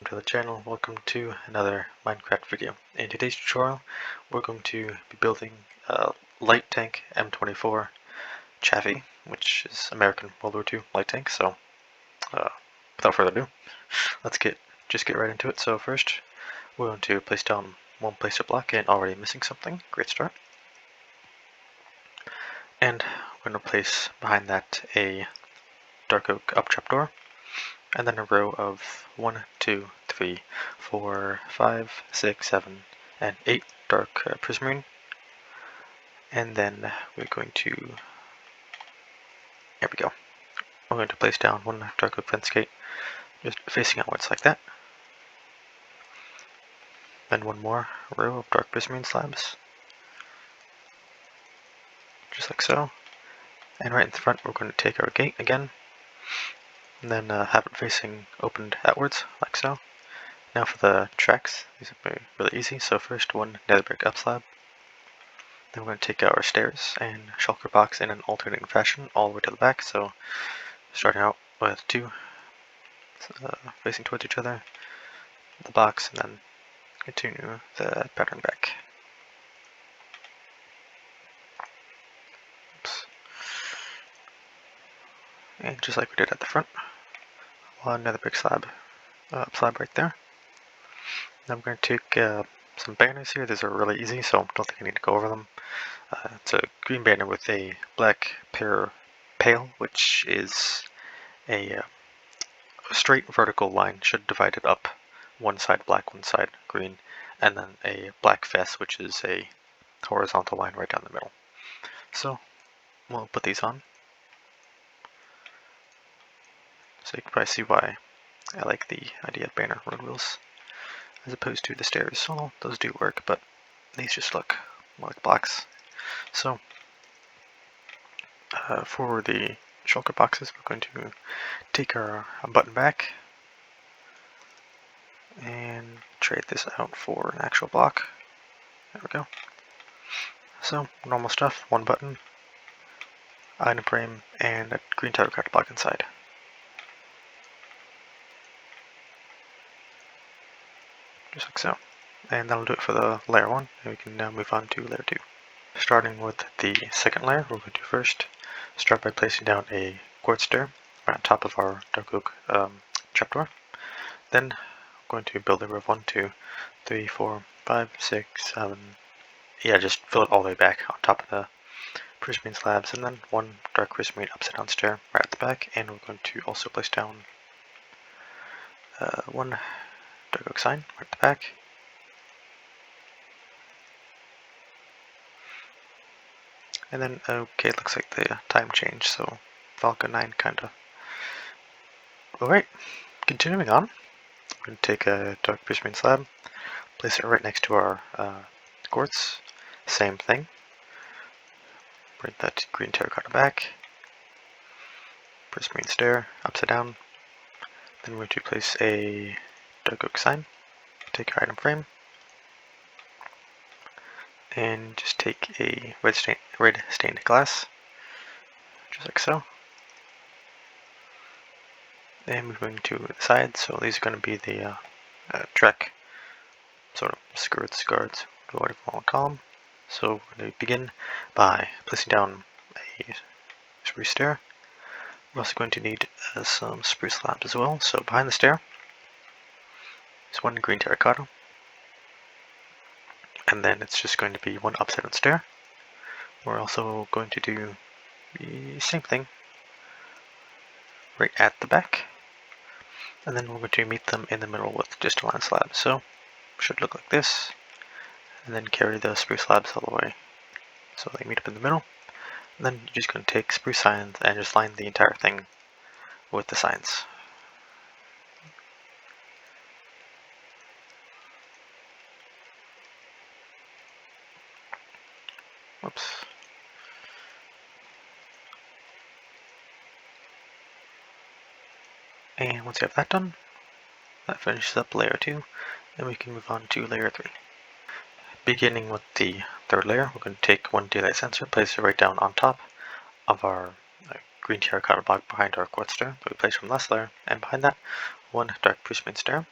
welcome to the channel. Welcome to another Minecraft video. In today's tutorial, we're going to be building a light tank M24 Chaffee, which is American World War II light tank. So, without further ado, let's get right into it. So first, we're going to place down one placer block and already missing something. Great start. And we're going to place behind that a dark oak up trapdoor. And then a row of 1, 2, 3, 4, 5, 6, 7, and 8 dark prismarine. And then we're going to, there we go. We're going to place down one dark oak fence gate, just facing outwards like that. Then one more row of dark prismarine slabs, just like so. And right in the front, we're going to take our gate again. And then have it facing opened outwards, like so. Now for the tracks, these are really easy. So first, one nether brick up slab. Then we're going to take our stairs and shulker box in an alternating fashion all the way to the back. So starting out with two facing towards each other, the box, and then continue the pattern back. Oops. And just like we did at the front, one nether brick slab right there. Now I'm going to take some banners here. These are really easy, so I don't think I need to go over them. It's a green banner with a black pale, which is a straight vertical line, should divide it up. One side black, one side green, and then a black fess, which is a horizontal line right down the middle. So we'll put these on. So you can probably see why I like the idea of banner road wheels as opposed to the stairs. Well, those do work, but these just look more like blocks. So for the shulker boxes, we're going to take our button back and trade this out for an actual block. There we go. So normal stuff, one button, item frame, and a green title card block inside. Just like so. And that'll do it for the layer 1, and we can now move on to layer 2. Starting with the second layer, we're going to first start by placing down a quartz stair right on top of our dark oak trapdoor. Then we're going to build a row of 1, 2, 3, 4, 5, 6, 7, yeah, just fill it all the way back on top of the prismarine slabs, and then one dark prismarine upside down stair right at the back, and we're going to also place down one dark oak sign right at the back. And then, okay, it looks like the time changed, so Falcon 9 kinda. Alright, continuing on, I'm going to take a dark prismarine slab, place it right next to our quartz, same thing. Bring that green terracotta back, prismarine stair, upside down. Then we're going to place a dark oak sign, take our item frame, and just take a red stained glass, just like so. And moving to the sides, so these are going to be the track sort of skirts, guards, or whatever you want to call them. So we're going to begin by placing down a spruce stair. We're also going to need some spruce slabs as well. So behind the stair is one green terracotta, and then it's just going to be one upside down stair. We're also going to do the same thing right at the back, and then we're going to meet them in the middle with just a line slab. So it should look like this, and then carry the spruce slabs all the way so they meet up in the middle. And then you're just going to take spruce signs and just line the entire thing with the signs. Whoops. And once you have that done, that finishes up layer 2, and we can move on to layer 3. Beginning with the third layer, we're going to take one daylight sensor, place it right down on top of our green terracotta block behind our quartz stair that we placed from last layer, and behind that, one dark prismarine stair.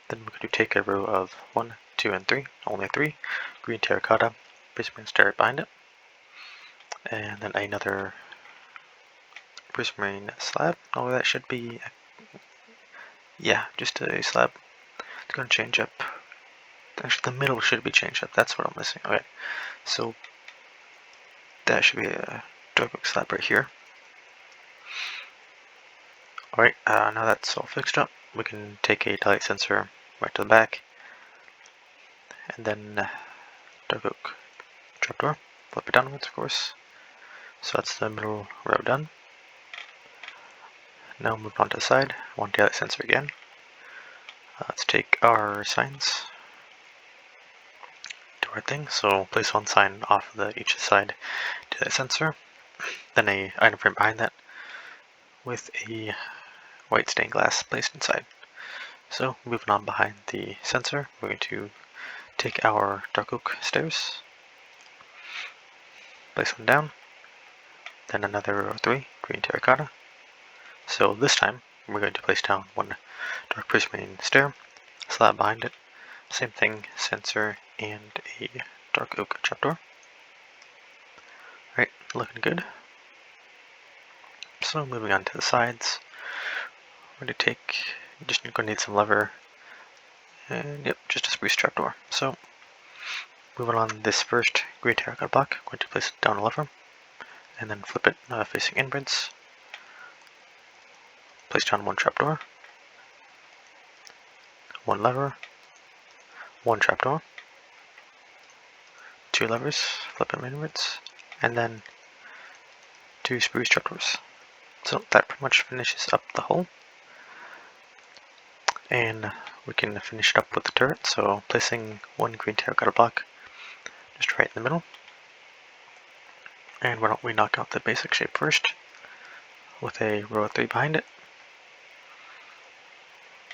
Then we're going to take a row of 1, 2, and 3, only 3, green terracotta, prismarine stair behind it, and then another prismarine slab. Oh, that should be, yeah, just a slab. It's going to change up. Actually, the middle should be changed up. That's what I'm missing. Okay, so that should be a dark oak slab right here. Alright, now that's all fixed up, we can take a daylight sensor right to the back, and then dark oak trapdoor, flip it downwards of course. So that's the middle row done. Now move on to the side, one daylight sensor again. Let's take our signs, do our thing, so place one sign off of each side daylight sensor, then a item frame behind that with a white stained glass placed inside. So moving on behind the sensor, we're going to take our dark oak stairs, place one down, then another row of 3 green terracotta. So this time we're going to place down one dark prismarine stair, slab behind it, same thing, sensor and a dark oak trapdoor. Alright, looking good. So moving on to the sides, we're going to take, just going to need some lever, and yep, just a spruce trapdoor. So moving on this first green terracotta block, I'm going to place it down a lever, and then flip it facing inwards. Place down one trapdoor, one lever, one trapdoor, 2 levers, flip them inwards, and then 2 spruce trapdoors. So that pretty much finishes up the hull. And we can finish it up with the turret, so placing one green terracotta block just right in the middle. And why don't we knock out the basic shape first with a row of 3 behind it.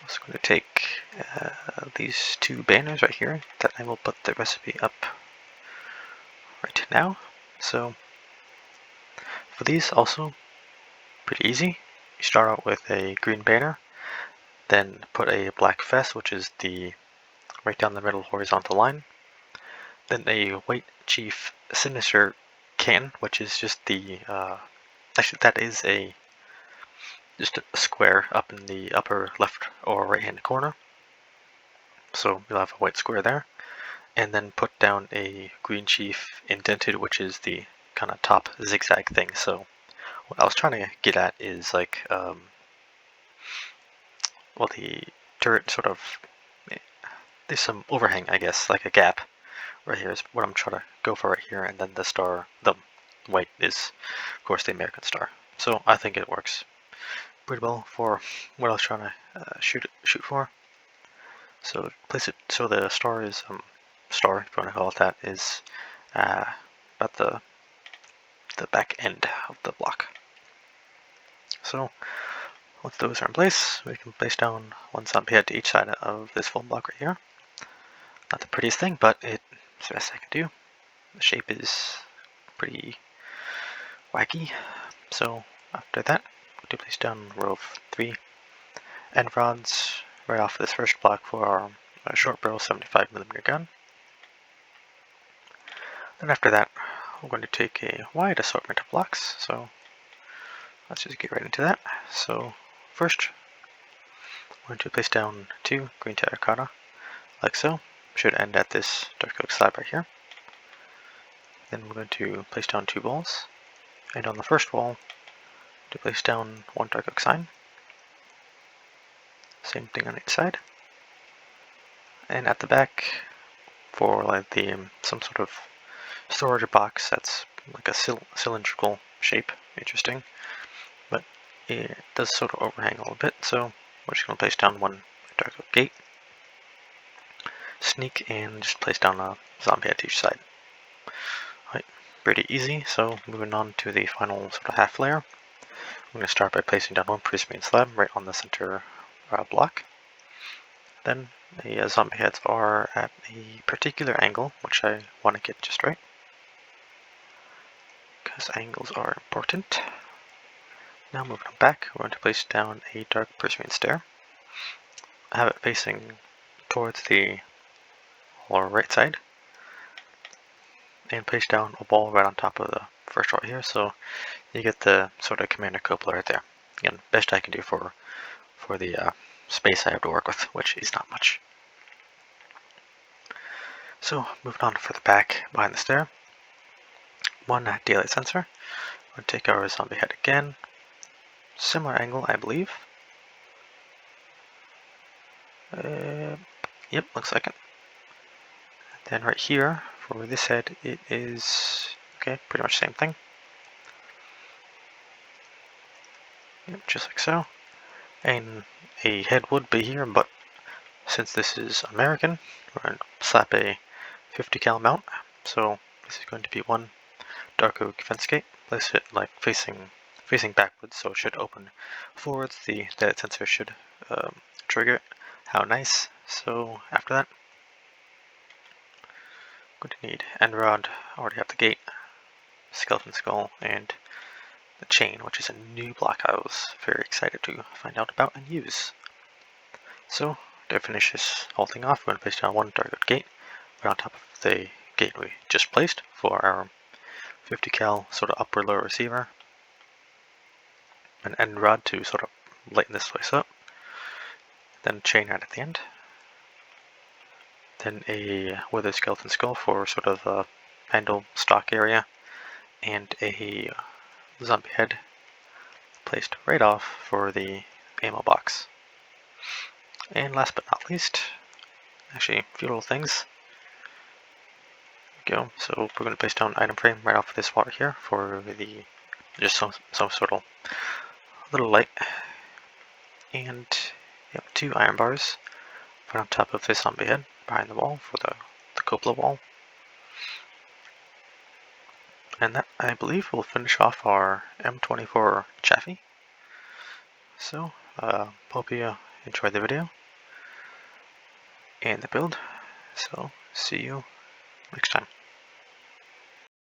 I'm just going to take these 2 banners right here that I will put the recipe up right now. So for these also pretty easy. You start out with a green banner, then put a black fess, which is the right down the middle horizontal line, then a white chief sinister cannon, which is just the actually that is just a square up in the upper left or right hand corner, so you'll have a white square there, and then put down a green chief indented, which is the kind of top zigzag thing. So what I was trying to get at is like well, the turret sort of, there's some overhang, I guess, like a gap right here is what I'm trying to go for right here, and then the star, the white, is of course the American star. So I think it works pretty well for what I was trying to shoot for. So place it so the star is star, if you want to call it that, is at the back end of the block. So once those are in place, we can place down one zombie head to each side of this full block right here. Not the prettiest thing, but it's the best I can do. The shape is pretty wacky. So after that, we'll place down a row of 3 end rods right off of this first block for our short barrel 75mm gun. Then after that, we're going to take a wide assortment of blocks. So let's just get right into that. So first, we're going to place down 2 green terracotta, like so. Should end at this dark oak slab right here. Then we're going to place down 2 walls, and on the first wall, to place down 1 dark oak sign. Same thing on each side. And at the back, for like the some sort of storage box that's like a cylindrical shape, interesting, but it does sort of overhang a little bit. So we're just going to place down 1 dark oak gate, sneak, and just place down a zombie at each side. Right, pretty easy. So moving on to the final sort of half layer, I'm going to start by placing down 1 prismarine slab right on the center block. Then the zombie heads are at a particular angle, which I want to get just right, because angles are important. Now moving on back, we're going to place down a dark prismarine stair. Have it facing towards the right side and place down a wall right on top of the first row here, so you get the sort of commander cupola right there. Again, best I can do for the space I have to work with, which is not much. So moving on for the back behind the stair, one daylight sensor. We'll take our zombie head again. Similar angle, I believe. Yep, looks like it. Then right here, for this head, it is, okay, pretty much same thing. Yep, just like so. And a head would be here, but since this is American, we're going to slap a 50 cal mount. So this is going to be one dark oak fence gate. Place it like facing backwards, so it should open forwards. The daylight sensor should trigger it. How nice. So after that, I'm going to need end rod. I already have the gate, skeleton skull, and the chain, which is a new block I was very excited to find out about and use. So to finish this whole thing off, we're going to place down one dark oak gate right on top of the gate we just placed for our 50 cal sort of upper lower receiver. An end rod to sort of lighten this place up. Then chain right at the end. Then a withered skeleton skull for sort of a handle stock area. And a zombie head placed right off for the ammo box. And last but not least, actually a few little things. Go. So we're going to place down an item frame right off of this wall here for the just some sort of little light, and yep, 2 iron bars right on top of this zombie head behind the wall for the cupola wall. And that, I believe, will finish off our M24 Chaffee. So hope you enjoyed the video and the build. So see you next time.